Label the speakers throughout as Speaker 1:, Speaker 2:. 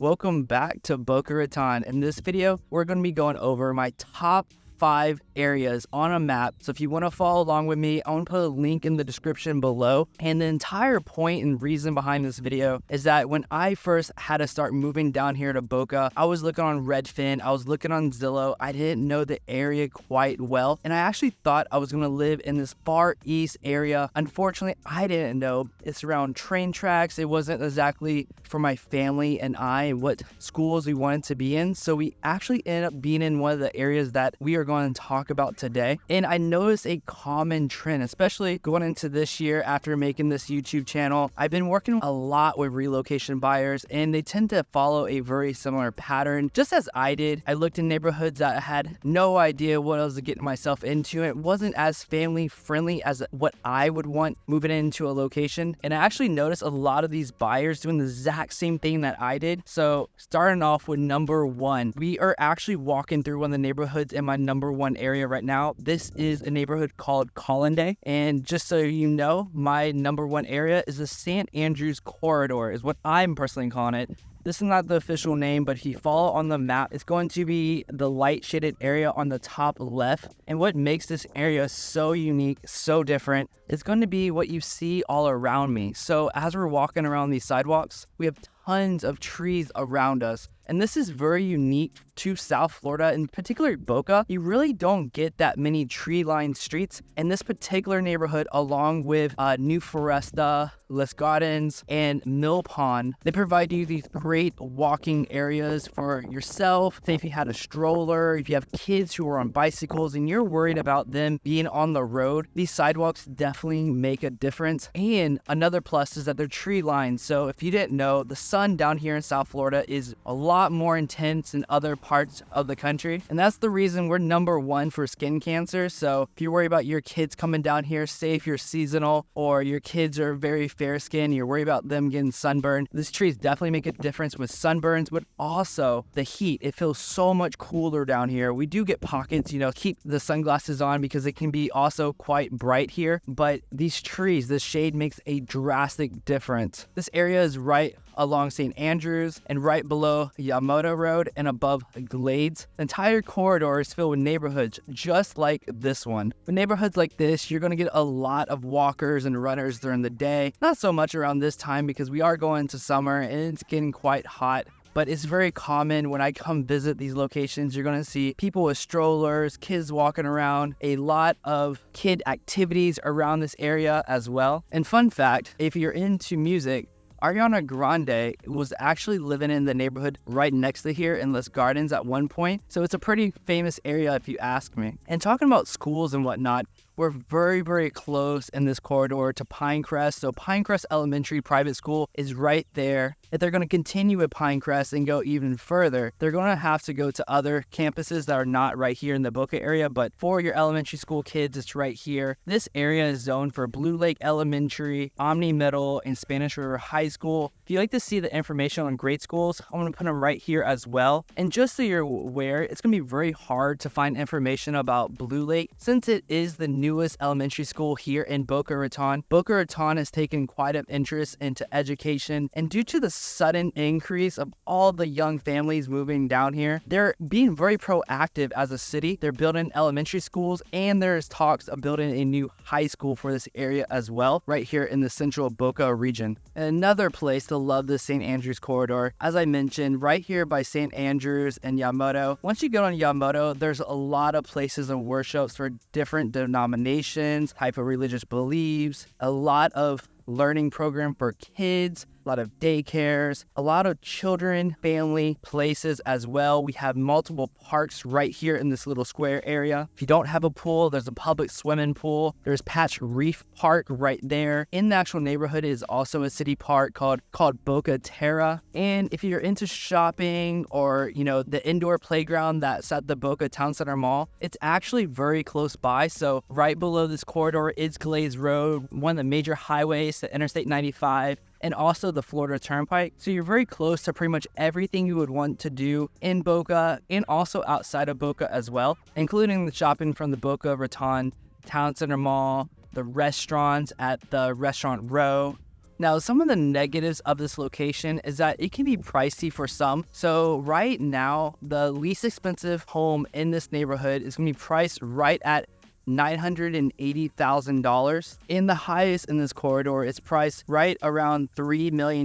Speaker 1: Welcome back to Boca Raton. In this video, we're going to be going over my top 5 areas on a map. So if you want to follow along with me, I want to put a link in the description below. And the entire point and reason behind this video is that when I first had to start moving down here to Boca, I was looking on Redfin, I was looking on Zillow. I didn't know the area quite well, and I actually thought I was going to live in this far east area. Unfortunately, I didn't know it's around train tracks. It wasn't exactly for my family and I and what schools we wanted to be in. So we actually ended up being in one of the areas that we are going to talk about today. And I noticed a common trend, especially going into this year after making this YouTube channel. I've been working a lot with relocation buyers, and they tend to follow a very similar pattern, just as I did. I looked in neighborhoods that I had no idea what I was getting myself into. It wasn't as family friendly as what I would want moving into a location. And I actually noticed a lot of these buyers doing the exact same thing that I did. So starting off with number 1, we are actually walking through one of the neighborhoods in my number 1 area right now. This is a neighborhood called Collinday, and just so you know, my number 1 area is the St. Andrews Corridor, is what I'm personally calling it. This is not the official name, but if you follow on the map, it's going to be the light shaded area on the top left. And what makes this area so unique, so different, is going to be what you see all around me. So as we're walking around these sidewalks, we have tons of trees around us. And this is very unique to South Florida, in particular Boca. You really don't get that many tree-lined streets. In this particular neighborhood, along with New Foresta, Les Gardens, and Mill Pond, they provide you these great walking areas for yourself. Say if you had a stroller, if you have kids who are on bicycles and you're worried about them being on the road, these sidewalks definitely make a difference. And another plus is that they're tree-lined. So if you didn't know, the sun down here in South Florida is a lot more intense in other parts of the country, and that's the reason we're number 1 for skin cancer. So if you worry about your kids coming down here, say if you're seasonal or your kids are very fair skinned, you're worried about them getting sunburned, these trees definitely make a difference with sunburns, but also the heat. It feels so much cooler down here. We do get pockets, keep the sunglasses on because it can be also quite bright here, but these trees, this shade makes a drastic difference. This area is right along St. Andrews and right below Yamato Road and above Glades. The entire corridor is filled with neighborhoods just like this one. With neighborhoods like this, you're going to get a lot of walkers and runners during the day. Not so much around this time because we are going to summer and it's getting quite hot. But it's very common when I come visit these locations, you're going to see people with strollers, kids walking around, a lot of kid activities around this area as well. And fun fact, if you're into music, Ariana Grande was actually living in the neighborhood right next to here in Les Gardens at one point. So it's a pretty famous area if you ask me. And talking about schools and whatnot, we're very, very close in this corridor to Pinecrest. So Pinecrest Elementary Private School is right there. If they're going to continue with Pinecrest and go even further, they're going to have to go to other campuses that are not right here in the Boca area. But for your elementary school kids, it's right here. This area is zoned for Blue Lake Elementary, Omni Middle, and Spanish River High School. If you'd like to see the information on grade schools, I'm going to put them right here as well. And just so you're aware, it's going to be very hard to find information about Blue Lake since it is the newest elementary school here in Boca Raton. Boca Raton has taken quite an interest into education, and due to the sudden increase of all the young families moving down here, they're being very proactive as a city. They're building elementary schools, and there's talks of building a new high school for this area as well, right here in the central Boca region. And another place to love the St. Andrews corridor, as I mentioned, right here by St. Andrews and Yamato. Once you get on Yamato, there's a lot of places and worships for different denominations, type of religious beliefs, a lot of learning program for kids, a lot of daycares, a lot of children, family places as well. We have multiple parks right here in this little square area. If you don't have a pool, there's a public swimming pool. There's Patch Reef Park right there. In the actual neighborhood is also a city park called Boca Terra. And if you're into shopping or, the indoor playground that's at the Boca Town Center Mall, it's actually very close by. So right below this corridor is Glades Road, one of the major highways to Interstate 95. And also the Florida Turnpike. So you're very close to pretty much everything you would want to do in Boca and also outside of Boca as well, including the shopping from the Boca Raton Town Center Mall, the restaurants at the Restaurant Row, Now, some of the negatives of this location is that it can be pricey for some. So right now, the least expensive home in this neighborhood is going to be priced right at $980,000. And the highest in this corridor is priced right around $3 million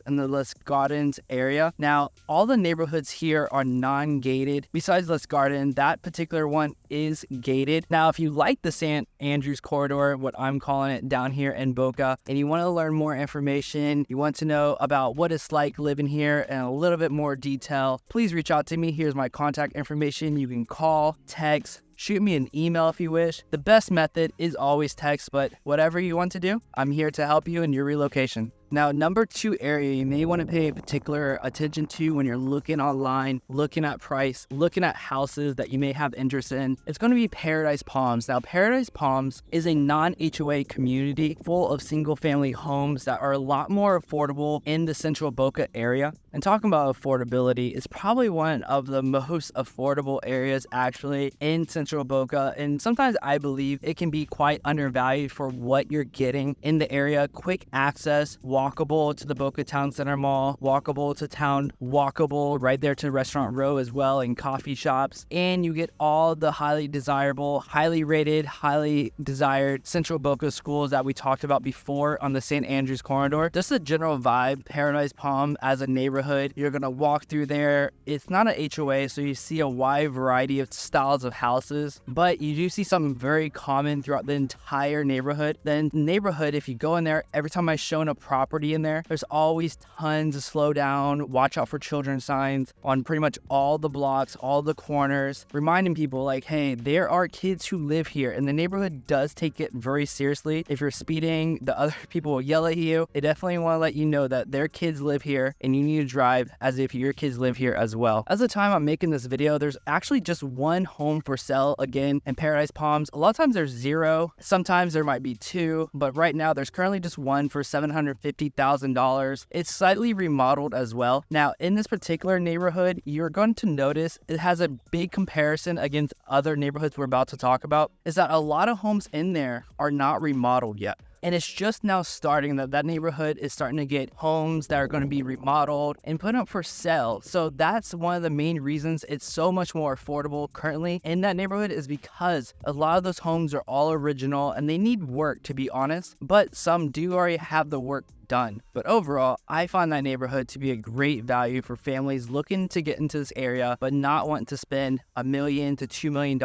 Speaker 1: in the Les Gardens area. Now, all the neighborhoods here are non-gated. Besides Les Gardens, that particular one is gated. Now, if you like the San Andrews corridor, what I'm calling it down here in Boca, and you want to learn more information, you want to know about what it's like living here in a little bit more detail, please reach out to me. Here's my contact information. You can call, text, shoot me an email if you wish. The best method is always text, but whatever you want to do, I'm here to help you in your relocation. Now, number 2 area you may want to pay particular attention to when you're looking online, looking at price, looking at houses that you may have interest in, it's going to be Paradise Palms. Now, Paradise Palms is a non-HOA community full of single-family homes that are a lot more affordable in the Central Boca area. And talking about affordability, it's probably one of the most affordable areas actually in Central Boca. And sometimes I believe it can be quite undervalued for what you're getting in the area. Quick access, walkable to the Boca Town Center Mall, walkable to town, walkable right there to Restaurant Row as well, and coffee shops. And you get all the highly desirable, highly rated, highly desired Central Boca schools that we talked about before on the San Andrews corridor. Just a general vibe, Paradise Palm as a neighborhood. You're going to walk through there. It's not an HOA, so you see a wide variety of styles of houses, but you do see something very common throughout the entire neighborhood. The neighborhood, if you go in there, every time I show a property in there, there's always tons of slow down, watch out for children signs on pretty much all the blocks, all the corners, reminding people like, hey, there are kids who live here, and the neighborhood does take it very seriously. If you're speeding, the other people will yell at you. They definitely want to let you know that their kids live here, and you need to drive as if your kids live here as well. As the time I'm making this video, there's actually just one home for sale again in Paradise Palms. A lot of times there's 0, sometimes there might be 2, but right now there's currently just one for $750,000. It's slightly remodeled as well. Now, in this particular neighborhood, you're going to notice it has a big comparison against other neighborhoods we're about to talk about, is that a lot of homes in there are not remodeled yet. And it's just now starting that neighborhood is starting to get homes that are going to be remodeled and put up for sale. So that's one of the main reasons it's so much more affordable currently in that neighborhood, is because a lot of those homes are all original and they need work, to be honest, but some do already have the work done. But overall, I find that neighborhood to be a great value for families looking to get into this area but not wanting to spend $1 million to $2 million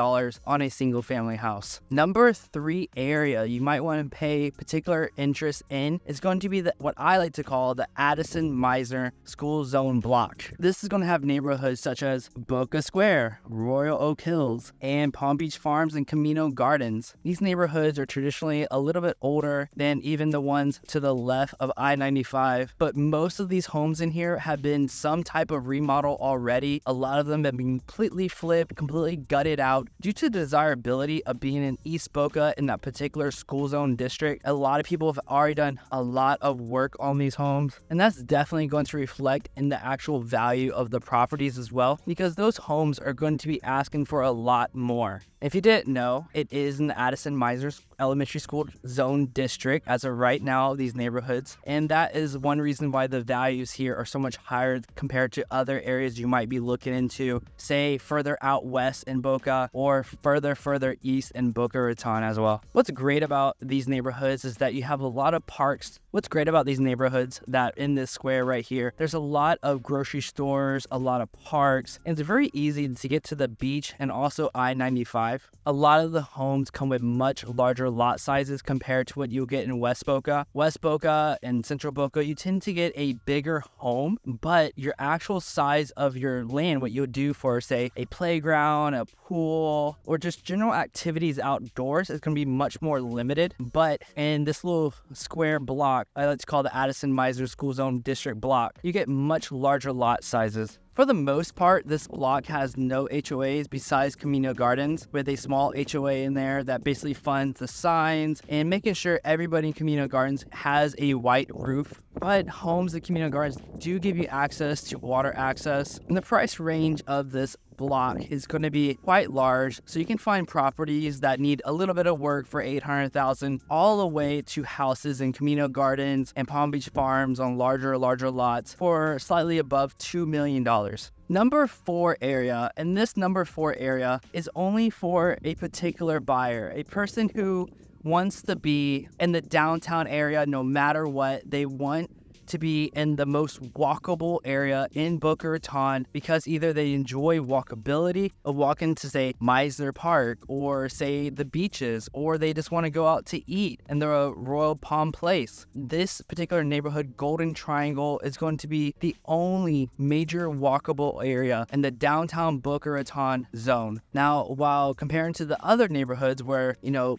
Speaker 1: on a single family house. Number 3 area you might want to pay particular interest in is going to be what I like to call the Addison Mizner School Zone block. This is going to have neighborhoods such as Boca Square, Royal Oak Hills, and Palm Beach Farms and Camino Gardens. These neighborhoods are traditionally a little bit older than even the ones to the left of I-95, but most of these homes in here have been some type of remodel already. A lot of them have been completely flipped, completely gutted out due to the desirability of being in East Boca in that particular school zone district. A lot of people have already done a lot of work on these homes, and that's definitely going to reflect in the actual value of the properties as well, because those homes are going to be asking for a lot more. If you didn't know, it is in the Addison Mizner Elementary School Zone District as of right now, these neighborhoods. And that is one reason why the values here are so much higher compared to other areas you might be looking into, say further out west in Boca or further east in Boca Raton as well. What's great about these neighborhoods is that you have a lot of parks. What's great about these neighborhoods that in this square right here, there's a lot of grocery stores, a lot of parks, and it's very easy to get to the beach and also I-95. A lot of the homes come with much larger lot sizes compared to what you'll get in West Boca. West Boca and Central Boca, you tend to get a bigger home, but your actual size of your land, what you'll do for, say, a playground, a pool, or just general activities outdoors is going to be much more limited. But in this little square block, I like to call the Addison Mizner School Zone District block, you get much larger lot sizes. For the most part, this block has no HOAs besides Camino Gardens, with a small HOA in there that basically funds the signs and making sure everybody in Camino Gardens has a white roof. But homes at Camino Gardens do give you access to water access. And the price range of this block is going to be quite large. So you can find properties that need a little bit of work for $800,000 all the way to houses in Camino Gardens and Palm Beach Farms on larger lots for slightly above $2 million. Number 4 area, and this number 4 area is only for a particular buyer, a person who wants to be in the downtown area no matter what. They want to be in the most walkable area in Boca Raton because either they enjoy walkability of walking to, say, Meisner Park or, say, the beaches, or they just want to go out to eat in the Royal Palm Place. This particular neighborhood, Golden Triangle, is going to be the only major walkable area in the downtown Boca Raton zone. Now, while comparing to the other neighborhoods where,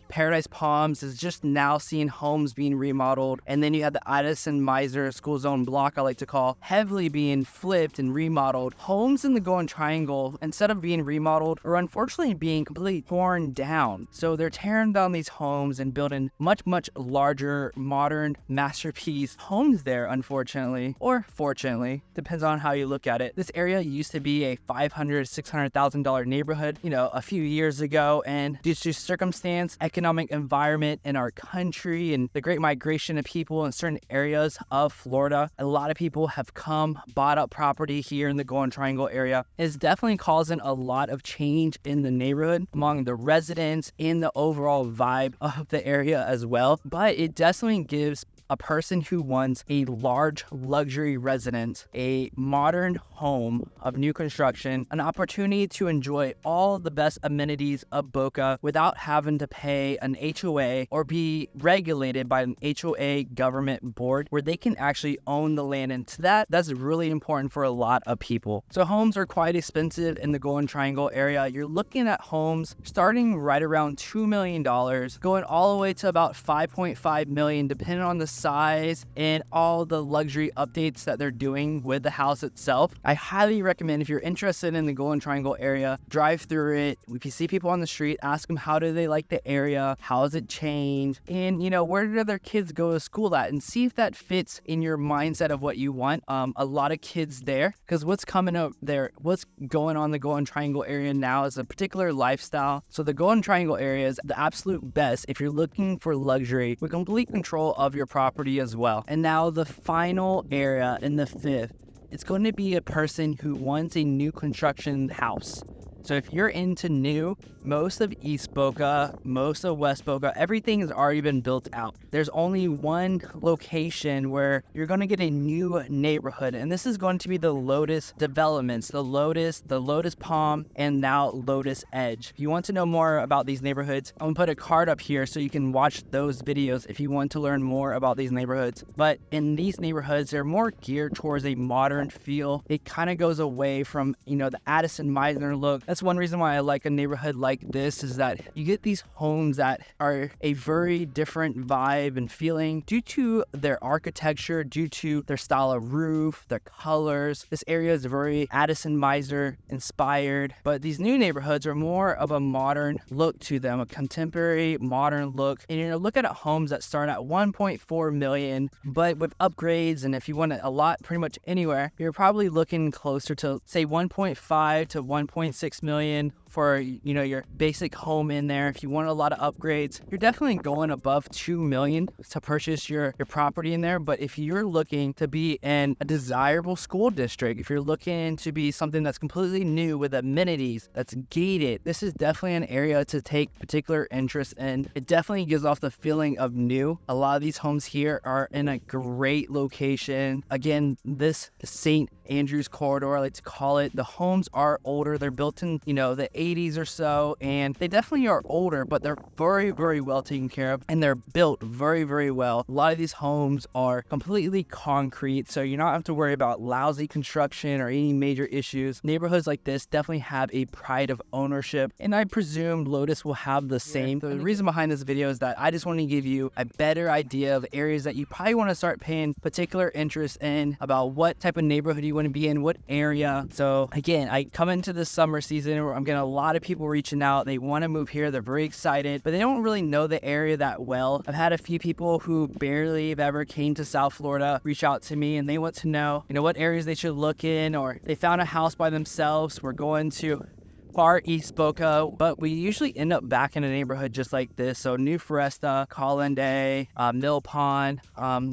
Speaker 1: Paradise Palms is just now seeing homes being remodeled, and then you have the Addison Meisner school zone block, I like to call, heavily being flipped and remodeled. Homes in the Golden Triangle, instead of being remodeled, are unfortunately being completely torn down. So they're tearing down these homes and building much larger, modern masterpiece homes there, unfortunately, or fortunately, depends on how you look at it. This area used to be a $500,000-$600,000 neighborhood, a few years ago, and due to circumstance, economic environment in our country, and the great migration of people in certain areas of Florida, a lot of people have come, bought up property here in the Golden Triangle area. It's definitely causing a lot of change in the neighborhood among the residents and the overall vibe of the area as well. But it definitely gives a person who wants a large luxury residence, a modern home of new construction, an opportunity to enjoy all the best amenities of Boca without having to pay an HOA or be regulated by an HOA government board where they can actually own the land. And to that's really important for a lot of people. So homes are quite expensive in the Golden Triangle area. You're looking at homes starting right around $2 million, going all the way to about $5.5 million, depending on the size and all the luxury updates that they're doing with the house itself. I highly recommend, if you're interested in the Golden Triangle area, drive through it. If you see people on the street, ask them how do they like the area, how has it changed, and where do their kids go to school at, and see if that fits in your mindset of what you want. A lot of kids there, because what's coming up there, what's going on in the Golden Triangle area now is a particular lifestyle. So the Golden Triangle area is the absolute best if you're looking for luxury with complete control of your property as well. And now the final area in the 5th, it's going to be a person who wants a new construction house. So if you're into new, most of East Boca, most of West Boca, everything has already been built out. There's only one location where you're going to get a new neighborhood, and this is going to be the Lotus Developments, the Lotus Palm, and now Lotus Edge. If you want to know more about these neighborhoods, I'm going to put a card up here so you can watch those videos if you want to learn more about these neighborhoods. But in these neighborhoods, they're more geared towards a modern feel. It kind of goes away from, the Addison Meisner look. That's one reason why I like a neighborhood like this, is that you get these homes that are a very different vibe and feeling due to their architecture, due to their style of roof, their colors. This area is very Addison Meisner inspired, but these new neighborhoods are more of a modern look to them, a contemporary modern look. And you're looking at homes that start at 1.4 million, but with upgrades, and if you want a lot pretty much anywhere, you're probably looking closer to, say, 1.5 to 1.6 million for your basic home in there. If you want a lot of upgrades, you're definitely going above 2 million to purchase your property in there. But if you're looking to be in a desirable school district, if you're looking to be something that's completely new with amenities, that's gated, this is definitely an area to take particular interest in. It definitely gives off the feeling of new. A lot of these homes here are in a great location. Again, this St. Andrews corridor, I like to call it, the homes are older. They're built in, the 80s or so, and they definitely are older, but they're very, very well taken care of, and they're built very, very well. A lot of these homes are completely concrete, so you don't have to worry about lousy construction or any major issues. Neighborhoods like this definitely have a pride of ownership, and I presume Lotus will have the same. The reason behind this video is that I just want to give you a better idea of areas that you probably want to start paying particular interest in, about what type of neighborhood you want to be in, what area. So again, I come into this summer season where I'm getting a lot of people reaching out. They want to move here. They're very excited, but they don't really know the area that well. I've had a few people who barely have ever came to South Florida reach out to me, and they want to know, what areas they should look in, or they found a house by themselves. We're going to far east Boca, but we usually end up back in a neighborhood just like this. So New Foresta, Collinday, Mill Pond,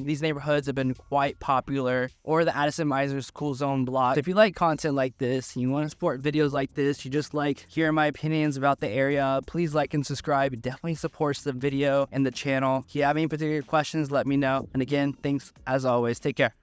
Speaker 1: these neighborhoods have been quite popular, or the Addison Miser's Cool Zone block. If you like content like this, you want to support videos like this, you just like hearing my opinions about the area, please like and subscribe. It definitely supports the video and the channel. If you have any particular questions, let me know. And again, thanks as always. Take care.